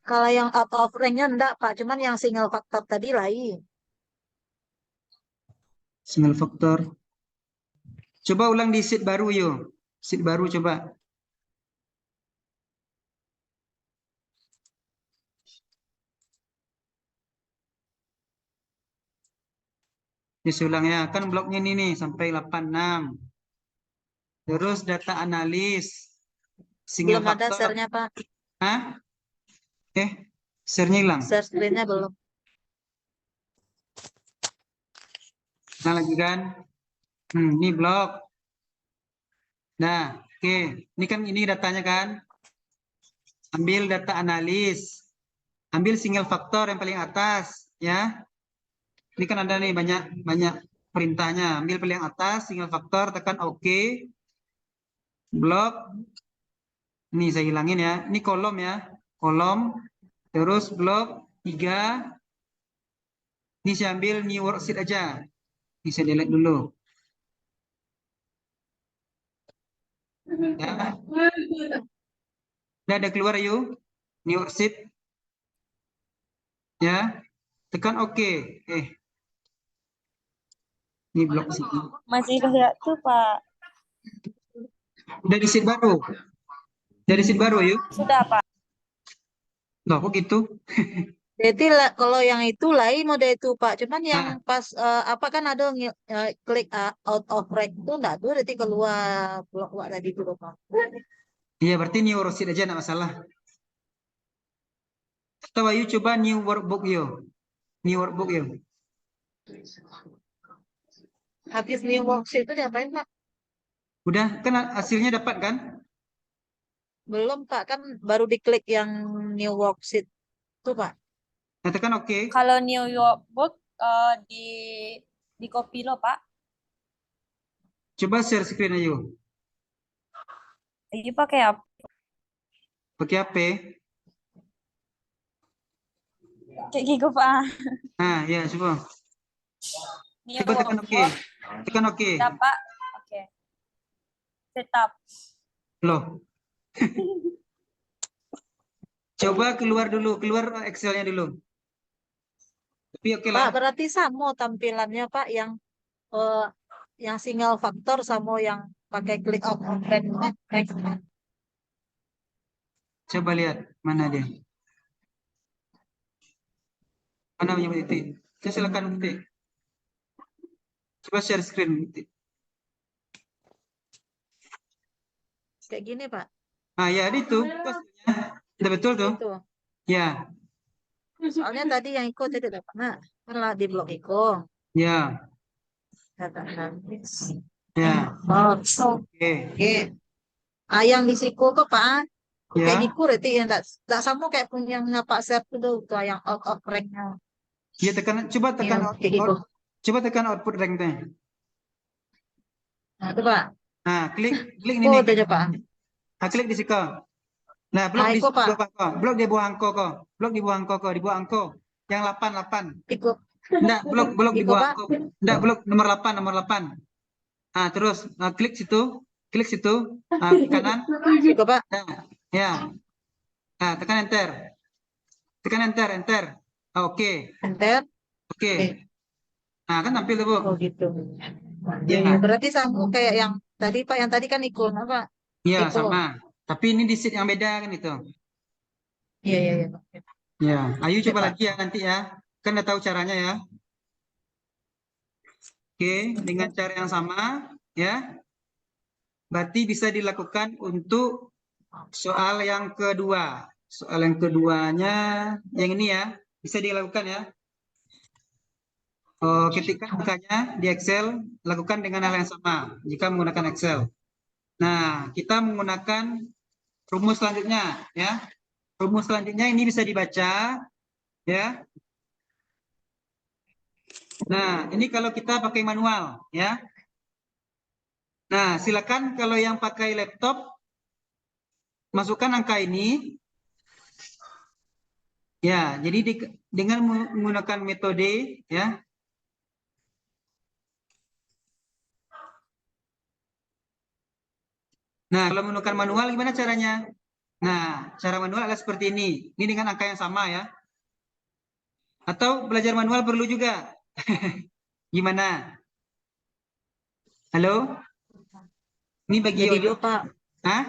Kalau yang out of rank-nya enggak Pak, cuman yang single faktor tadi lain. Single faktor. Coba ulang di sheet baru yuk. Sheet baru coba. Disulang ya. Kan bloknya ini nih sampai 86. Terus data analis. Single Belum ada faktor. share-nya Pak. Hah? Share-nya hilang. Share screen-nya belum. Nah, lagi kan? Ini blok. Nah, oke. Ini datanya kan? Ambil data analis. Ambil single faktor yang paling atas, ya. Ini kan ada nih banyak perintahnya. Ambil paling atas single faktor, tekan OK. Blok. Ini saya hilangin ya. Ini kolom ya. Kolom. Terus blok 3. Ini saya ambil new worksheet aja. Ini saya delete dulu. Ya. Udah ada keluar yuk. New worksheet. Ya. Tekan OK. Ini blok sini. Masih lihat tuh, Pak. Udah di sheet baru. Dari sheet baru yuk. Sudah, Pak. Loh, kok gitu? Jadi kalau yang itu lain mode itu Pak. Cuman yang Nah, pas apa kan ada klik out of rank itu enggak tuh nanti keluar blok tadi itu Pak. iya berarti new worksheet aja enggak masalah. Atau ayo coba new workbook yuk. New workbook yuk. Habis new worksheet itu diapain Pak? Udah kan hasilnya dapat kan? Belum Pak, kan baru diklik yang new worksheet itu Pak. Nah, tekan OK. Kalau New York Book di copy lo, Pak. Coba share screen ayo. Ini pakai apa? Pakai HP. Kayak gitu, Pak. Nah, ya coba. New Coba tekan York OK. Book. Tekan OK. Udah, Pak. Oke. Setup. Loh. Coba keluar dulu, keluar Excel-nya dulu. Tapi oke Pak, lah. berarti sama tampilannya Pak yang single faktor sama yang pakai klik out of rank. Coba lihat mana dia. Mana punya titik? Saya silakan titik. Coba share screen titik. Kayak gini Pak. Ah ya, ada itu. Hasilnya. Udah betul tuh. Itu. Ya, Soalnya tadi yang Iko tidak dapat. Nah, kan lah di blok Iko. ya, Katakan. ya. Oh, Oke. oke. Ah, yang di siku tuh Pak. Kayak Ya, gitu berarti ya enggak sama kayak punya Pak Sep itu tuh yang out of rank-nya. ya tekan. Coba tekan Iya, kayak gitu. coba tekan output rank-nya. Nah, itu Pak. Nah, klik ini Oh, nih. udah aja Pak. Nah, klik di situ. Nah, blok Ah, di Iko Pak. bawah kok. Blok di bawah angko kok. Blok di bawah angko kok, di bawah angko. Yang 8. Iko. Enggak, blok di Iko bawah Pak. angko. Enggak, blok nomor 8. Ah, terus klik situ. Klik situ. Ah, ke kanan. Iko Pak. Nah, ya. Nah, tekan enter. Tekan enter. Ah, oke. Enter. Oke. Oke. Nah, kan tampil tuh, Bu. Oh gitu. Ya, Ya, berarti sama kayak yang tadi Pak. Yang tadi kan Iko apa? iya Iko. sama. Tapi ini di sheet yang beda kan itu. Iya, iya, iya. Ya, ayo Oke, coba Pak. lagi ya nanti ya. Kan udah tahu caranya ya. Oke, dengan cara yang sama ya. Berarti bisa dilakukan untuk soal yang kedua. Soal yang keduanya yang ini ya, bisa dilakukan ya. Ketikkan angkanya di Excel, lakukan dengan hal yang sama jika menggunakan Excel. Nah, kita menggunakan rumus selanjutnya ya. Rumus selanjutnya ini bisa dibaca ya. Nah, ini kalau kita pakai manual ya. Nah, silakan kalau yang pakai laptop masukkan angka ini. Ya, jadi dengan menggunakan metode ya. Nah, kalau menggunakan manual gimana caranya? Nah, cara manual adalah seperti ini. Ini dengan angka yang sama ya. Atau belajar manual perlu juga. Gimana? Halo? Ini bagi Jadi Yoyo. dua Pak. Hah?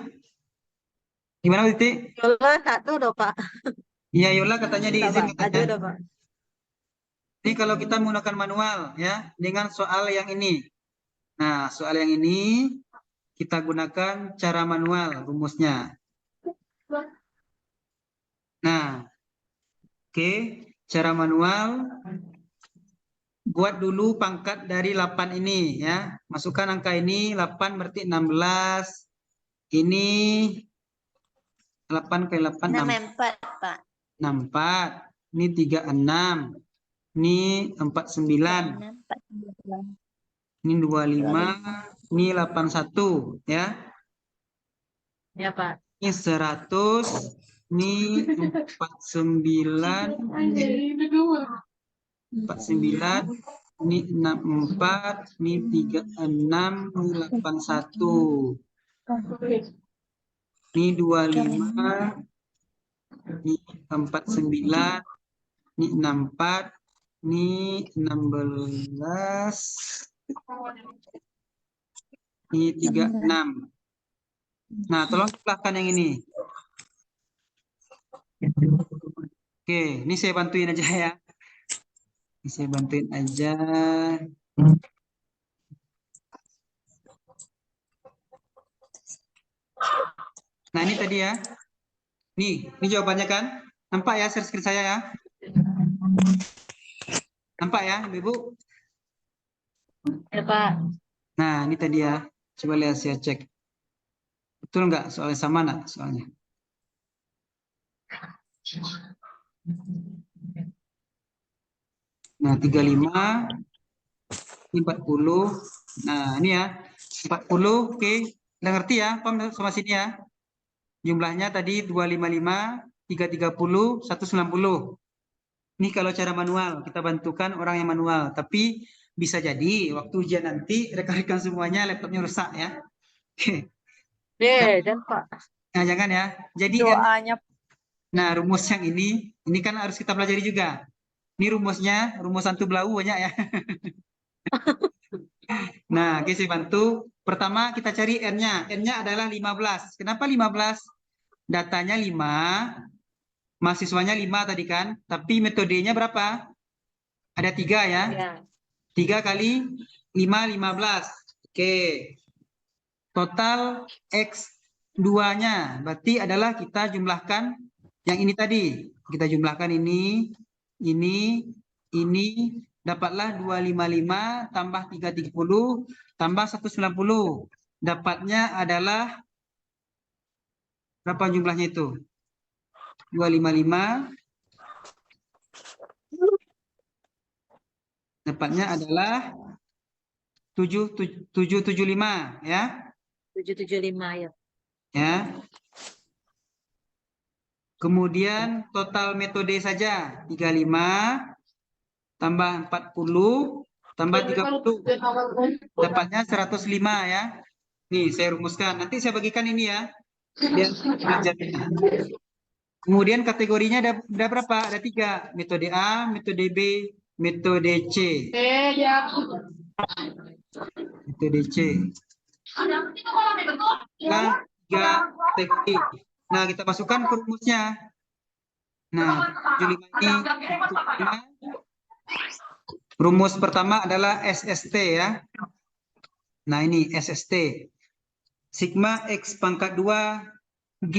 Gimana Titik? Yola satu dong Pak. Iya, Yola katanya Enggak diizin Pak. Aja katanya. udah Pak. Ini kalau kita menggunakan manual ya, dengan soal yang ini. Nah, soal yang ini kita gunakan cara manual rumusnya. Nah, oke, cara manual. Buat dulu pangkat dari 8 ini ya. Masukkan angka ini 8 berarti 16. Ini 8 kali 8 64, Pak. 64. Ini 36. Ini 49. 49. Ini 25. Ini 81 ya. Ya Pak. Ini 100. Ini 49. 49. Ini 64. Ini 36. Ini 81. Ini 25, ini 49, ini 64, ini 16, ini 36. Nah, tolong jumlahkan yang ini. Oke, ini saya bantuin aja ya. Ini saya bantuin aja. Nah, ini tadi ya. Ini jawabannya kan? Nampak ya share screen saya ya? Nampak ya, Ibu? Ya, Pak. Nah, ini tadi ya. Coba lihat saya cek. Betul nggak? Soalnya sama nggak soalnya? Nah, 35, ini 40. Nah, ini ya. 40, oke. Udah ngerti ya? Paham sama sini ya? Jumlahnya tadi 255, 330, 190. Ini kalau cara manual, kita bantukan orang yang manual. Tapi bisa jadi waktu ujian nanti rekan-rekan semuanya laptopnya rusak ya. Oke. Dan Pak. Nah, jangan ya. Jadi Doanya nah, rumus yang ini kan harus kita pelajari juga. Ini rumusnya, rumus antu belau banyak ya. Nah, oke saya bantu. Pertama kita cari N-nya. N-nya adalah 15. Kenapa 15? Datanya 5, mahasiswanya 5 tadi kan. Tapi metodenya berapa? Ada 3 ya. Ya. 3 kali 5, 15. Oke. Total X2-nya. Berarti adalah kita jumlahkan yang ini tadi. Kita jumlahkan ini, dapatlah 255 tambah 330 tambah 190. Dapatnya adalah berapa jumlahnya itu? 255. Dapatnya adalah 775 ya. 775 ya. Ya. Kemudian total metode saja 35 tambah 40 tambah 30 dapatnya 105 ya. Nih saya rumuskan. Nanti saya bagikan ini ya. Biar belajarnya. Kemudian kategorinya ada berapa? Ada 3. Metode A, metode B, metode C. Metode C. Nah, 3 kategori. Nah, kita masukkan ke rumusnya. Nah, 75 ini. Rumus pertama adalah SST ya. Nah, ini SST. Sigma X pangkat 2 G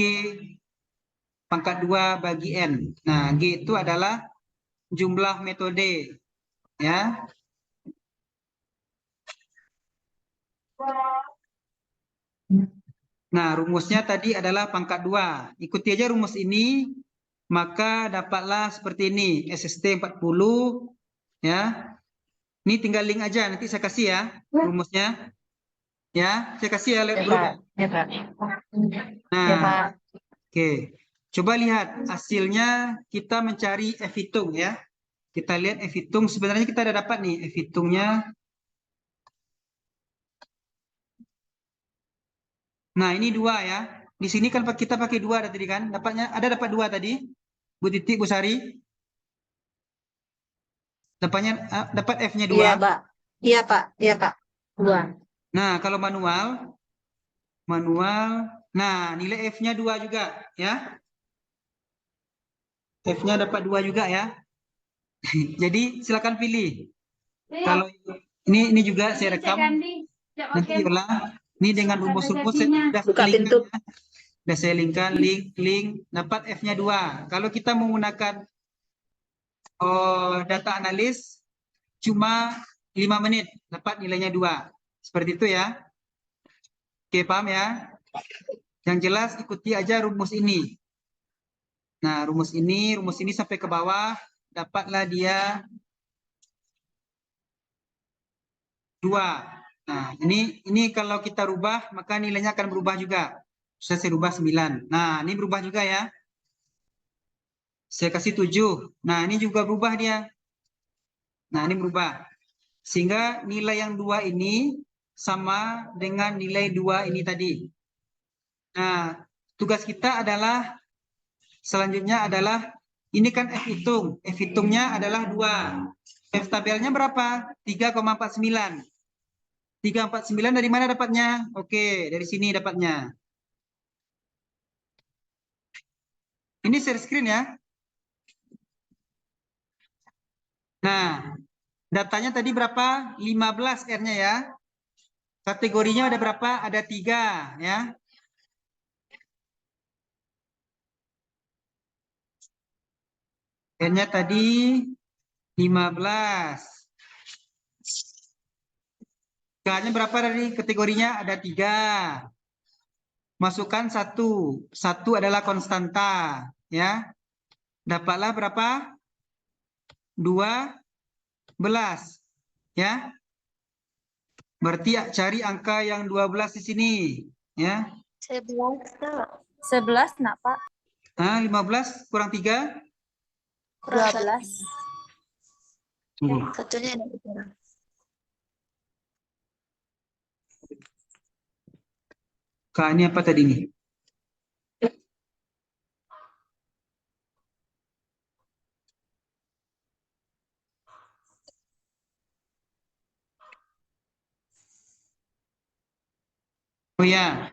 pangkat 2 bagi N. Nah, G itu adalah jumlah metode. Ya. Nah, rumusnya tadi adalah pangkat 2. Ikuti aja rumus ini, maka dapatlah seperti ini. SST 40. Ya. Ini tinggal link aja, nanti saya kasih ya rumusnya. Ya, saya kasih ya, lihat dulu. Ya, Pak. Nah, Ya, Pak. oke. Coba lihat hasilnya, kita mencari F hitung ya. Kita lihat F hitung, sebenarnya kita ada dapat nih F hitungnya. Nah, ini 2 ya. Di sini kan kita pakai 2 tadi kan. Dapatnya ada dapat 2 tadi. Bu Titik, Bu Sari. Dapatnya dapat F-nya 2. Iya, Pak. Iya, Pak. Iya, Pak. 2. Nah, kalau manual. Nah, nilai F-nya 2 juga ya. F-nya dapat 2 juga ya. Jadi silakan pilih. Kalau ini juga saya rekam. Nanti ulang. Ini dengan rumus-rumus sudah Buka saya pintu. linkkan ya. Sudah saya linkkan link dapat F-nya 2. Kalau kita menggunakan data analis cuma 5 menit dapat nilainya 2. Seperti itu ya. Oke, paham ya? Yang jelas ikuti aja rumus ini. Nah, rumus ini sampai ke bawah dapatlah dia 2. Nah, ini kalau kita rubah maka nilainya akan berubah juga. Saya rubah 9. Nah, ini berubah juga ya. Saya kasih 7. Nah, ini juga berubah dia. Nah, ini berubah. Sehingga nilai yang 2 ini sama dengan nilai 2 ini tadi. Nah, tugas kita adalah selanjutnya adalah ini kan F hitung. F hitungnya adalah 2. F tabelnya berapa? 3,49. 349 dari mana dapatnya? Oke, dari sini dapatnya. Ini share screen ya. Nah, datanya tadi berapa? 15 R-nya ya. Kategorinya ada berapa? Ada 3 ya. R-nya tadi 15. K-nya berapa dari kategorinya? Ada 3. Masukkan 1. 1 adalah konstanta ya. Dapatlah berapa? 12 ya. Berarti cari angka yang 12 di sini ya. 11, Kak. 11 nak Pak? 15 kurang 3. Kurang 12. Satunya ada kurang. Kak, ini apa tadi nih? Oh ya.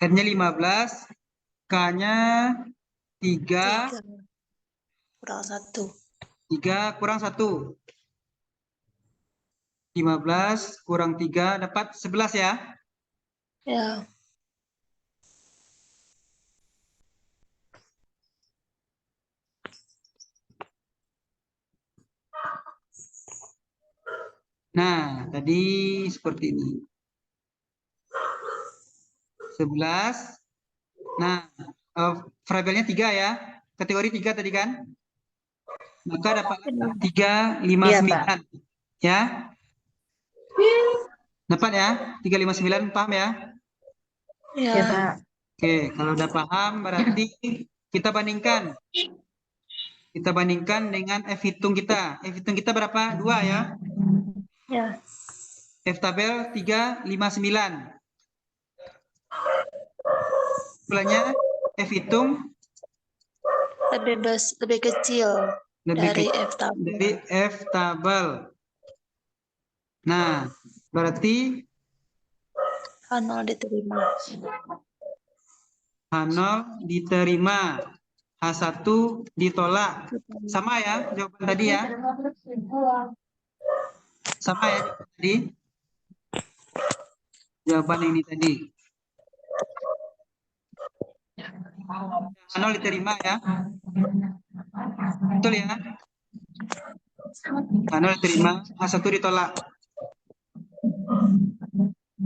R-nya 15, K-nya 3, 3 kurang 1. 3 kurang 1. 15 kurang 3 dapat 11 ya. Ya. Nah, tadi seperti ini. 11. Nah, variabelnya 3 ya. Kategori 3 tadi kan. Maka dapat 359. Ya. Dapat ya? 359 paham ya? Ya. Pak. Oke, kalau udah paham berarti kita bandingkan. Kita bandingkan dengan F hitung kita. F hitung kita berapa? 2 ya. Ya. F tabel 359. Bulannya F hitung Lebih kecil dari F tabel. dari F tabel. Nah, berarti H0 diterima. H0 diterima, H1 ditolak. Sama ya jawaban tadi ya? Sama ya jawaban tadi? Jawaban ini tadi. H0 diterima ya? Betul ya? H0 diterima, H1 ditolak.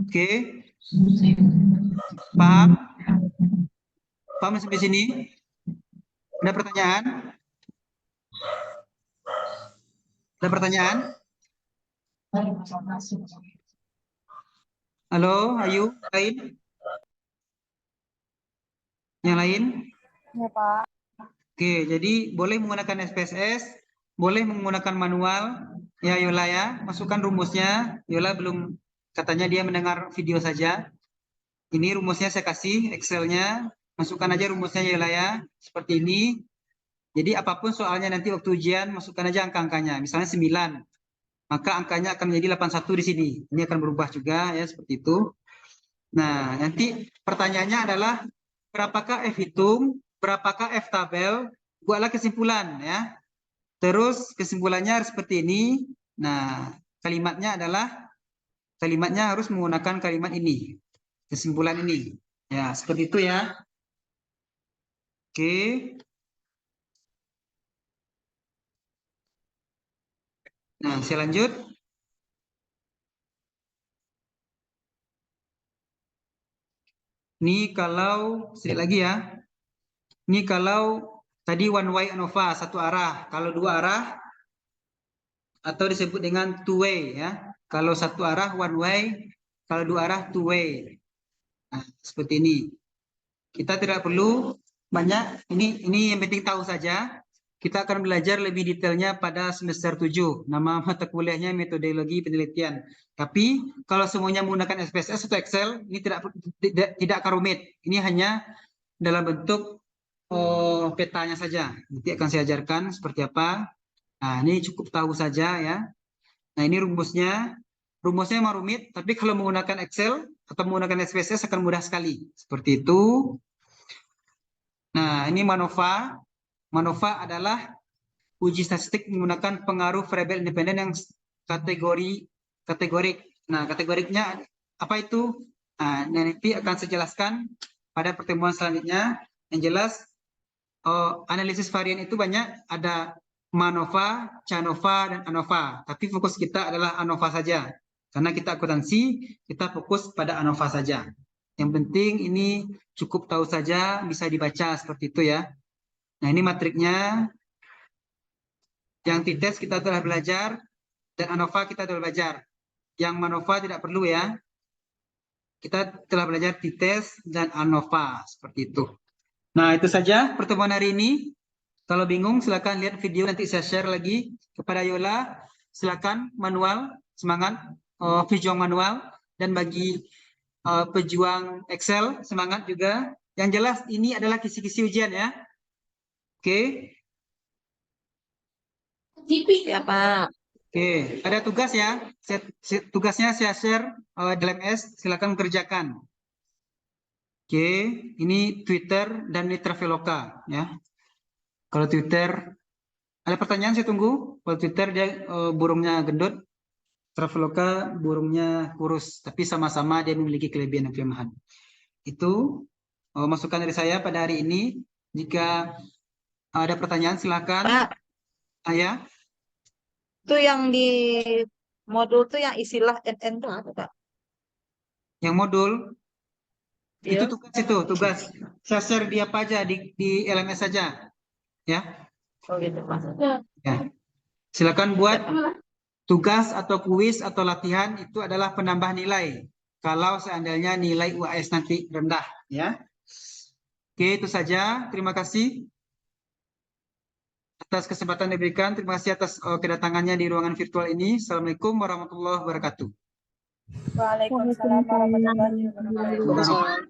Oke. Paham? Paham sampai sini? Ada pertanyaan? Ada pertanyaan? Halo, Ayu, lain? Yang lain? Ya Pak. Oke, jadi boleh menggunakan SPSS, boleh menggunakan manual. Ya, Yola ya, masukkan rumusnya. Yola belum, katanya dia mendengar video saja. Ini rumusnya saya kasih, Excel-nya. Masukkan aja rumusnya Yola ya, seperti ini. Jadi apapun soalnya nanti waktu ujian, masukkan aja angka-angkanya. Misalnya 9, maka angkanya akan menjadi 81 di sini. Ini akan berubah juga ya, seperti itu. Nah, nanti pertanyaannya adalah berapakah F hitung, berapakah F tabel, buatlah kesimpulan ya. Terus kesimpulannya harus seperti ini. Nah, kalimatnya harus menggunakan kalimat ini. Kesimpulan ini. Ya, seperti itu ya. Oke. Nah, saya lanjut. Ini kalau sedikit lagi ya. Ini kalau tadi one way ANOVA, satu arah. Kalau dua arah atau disebut dengan two way ya. Kalau satu arah one way, kalau dua arah two way. Nah, seperti ini. Kita tidak perlu banyak, ini yang penting tahu saja. kita akan belajar lebih detailnya pada semester 7. Nama mata kuliahnya metodologi penelitian. Tapi kalau semuanya menggunakan SPSS atau Excel, ini tidak akan rumit. Ini hanya dalam bentuk petanya saja. Nanti akan saya ajarkan seperti apa. Nah, ini cukup tahu saja ya. Nah, ini rumusnya. Rumusnya memang rumit, tapi kalau menggunakan Excel atau menggunakan SPSS akan mudah sekali. Seperti itu. Nah, ini MANOVA. MANOVA adalah uji statistik menggunakan pengaruh variabel independen yang kategorik. Nah, kategoriknya apa itu? Nah, nanti akan saya jelaskan pada pertemuan selanjutnya. Yang jelas, analisis varian itu banyak, ada MANOVA, CANOVA, dan ANOVA. Tapi fokus kita adalah ANOVA saja. Karena kita akuntansi, kita fokus pada ANOVA saja. Yang penting ini cukup tahu saja, bisa dibaca seperti itu ya. Nah, ini matriknya. Yang TITES kita telah belajar, dan ANOVA kita telah belajar. Yang MANOVA tidak perlu ya. Kita telah belajar TITES dan ANOVA, seperti itu. Nah, itu saja pertemuan hari ini. Kalau bingung, silakan lihat video, nanti saya share lagi kepada Yola. Silakan manual, semangat, pejuang manual. Dan bagi pejuang Excel, semangat juga. Yang jelas, ini adalah kisi-kisi ujian ya. Oke. Ya, Pak. Oke, ada tugas ya. Tugasnya saya share dalam S, silakan kerjakan. Oke, ini Twitter dan ini Traveloka ya. Kalau Twitter ada pertanyaan saya tunggu. Kalau Twitter dia burungnya gendut, Traveloka burungnya kurus, tapi sama-sama dia memiliki kelebihan dan kelemahan. Itu masukan dari saya pada hari ini. Jika ada pertanyaan silakan. Pak, Ya. itu yang di modul tuh yang istilah NN itu apa, Pak? Yang modul itu Iya. tugas. Saya share di apa aja di LMS saja. Ya. Oh gitu, Pak. Ya. Silakan buat tugas atau kuis atau latihan, itu adalah penambah nilai. Kalau seandainya nilai UAS nanti rendah, ya. Oke, itu saja. Terima kasih atas kesempatan diberikan. Terima kasih atas kedatangannya di ruangan virtual ini. Assalamualaikum warahmatullahi wabarakatuh. Waalaikumsalam warahmatullahi wabarakatuh. Waalaikumsalam.